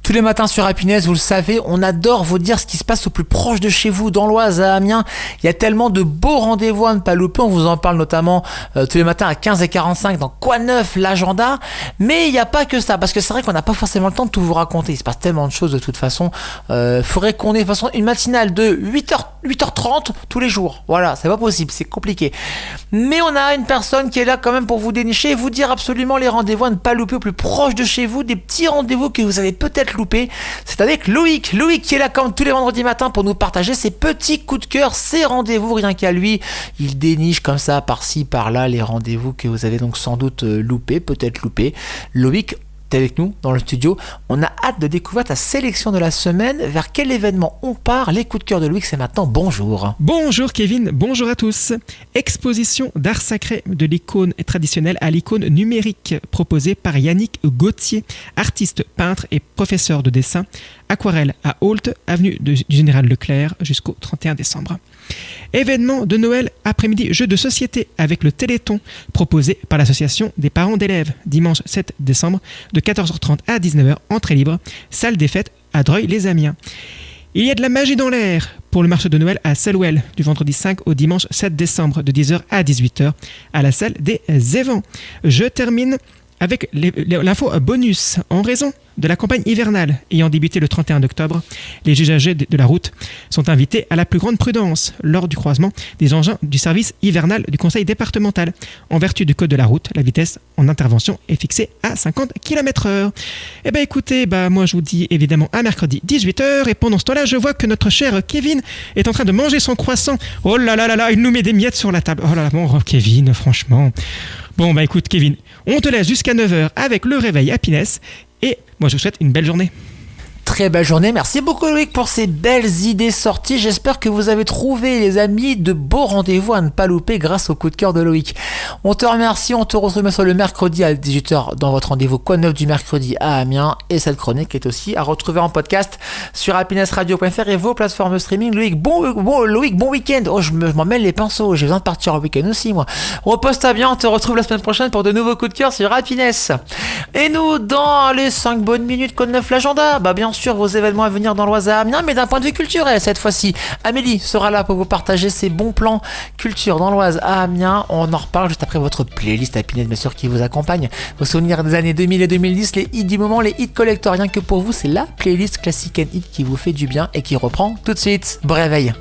Tous les matins sur Happiness, vous le savez, on adore vous dire ce qui se passe au plus proche de chez vous, dans l'Oise, à Amiens. Il y a tellement de beaux rendez-vous à ne pas louper. On vous en parle notamment tous les matins à 15h45 dans Quoi Neuf, l'agenda. Mais il n'y a pas que ça, parce que c'est vrai qu'on n'a pas forcément le temps de tout vous raconter. Il se passe tellement de choses de toute façon. Faudrait qu'on ait de toute façon une matinale de 8h30 tous les jours. Voilà, c'est pas possible, c'est compliqué. Mais on a une personne qui est là quand même pour vous dénicher et vous dire absolument les rendez-vous à ne pas louper au plus proche de chez vous, des petits rendez-vous que vous avez peut-être loupés. C'est avec Loïc qui est là comme tous les vendredis matins pour nous partager ses petits coups de cœur, ses rendez-vous, rien qu'à lui. Il déniche comme ça par-ci par-là les rendez-vous que vous avez donc sans doute loupés, peut-être loupés. Loïc, t'es avec nous dans le studio. On a hâte de découvrir ta sélection de la semaine. Vers quel événement on part? Les coups de cœur de Loïc, c'est maintenant. Bonjour. Bonjour Kevin, bonjour à tous. Exposition d'art sacré de l'icône traditionnelle à l'icône numérique proposée par Yannick Gauthier, artiste, peintre et professeur de dessin. Aquarelle à Ault, avenue du Général Leclerc jusqu'au 31 décembre. Événement de Noël après-midi, jeu de société avec le Téléthon proposé par l'association des parents d'élèves. Dimanche 7 décembre de 14h30 à 19h, entrée libre, salle des fêtes à Dreuil-les-Amiens. Il y a de la magie dans l'air pour le marché de Noël à Selwell du vendredi 5 au dimanche 7 décembre de 10h à 18h à la salle des Évents. Je termine avec l'info bonus. En raison de la campagne hivernale ayant débuté le 31 octobre, les usagers de la route sont invités à la plus grande prudence lors du croisement des engins du service hivernal du conseil départemental. En vertu du code de la route, la vitesse en intervention est fixée à 50 km/h. Eh bien écoutez, moi je vous dis évidemment à mercredi 18h, et pendant ce temps-là, je vois que notre cher Kevin est en train de manger son croissant. Oh là là là là, il nous met des miettes sur la table. Oh là là, bon Kevin, franchement. Bon écoute Kevin, on te laisse jusqu'à 9h avec le réveil Happiness, et moi je vous souhaite une belle journée. Très belle journée, merci beaucoup Loïc pour ces belles idées sorties. J'espère que vous avez trouvé, les amis, de beaux rendez-vous à ne pas louper grâce au coup de cœur de Loïc. On te remercie, on te retrouve bien sûr le mercredi à 18h dans votre rendez-vous Quoi Neuf du mercredi à Amiens, et cette chronique est aussi à retrouver en podcast sur happinessradio.fr et vos plateformes de streaming. Loïc, bon week-end. Oh, je m'en mêle les pinceaux, j'ai besoin de partir en week-end aussi moi. Repose-toi bien, on te retrouve la semaine prochaine pour de nouveaux coups de cœur sur Happiness. Et nous, dans les 5 bonnes minutes Quoi Neuf l'agenda, bien sûr vos événements à venir dans l'Oise à Amiens, mais d'un point de vue culturel cette fois-ci. Amélie sera là pour vous partager ses bons plans culture dans l'Oise à Amiens. On en reparle juste après votre playlist Happiness, bien sûr, qui vous accompagne. Vos souvenirs des années 2000 et 2010, les hits du moment, les hits collector. Rien que pour vous, c'est la playlist classique and hit qui vous fait du bien et qui reprend tout de suite. Bon réveil.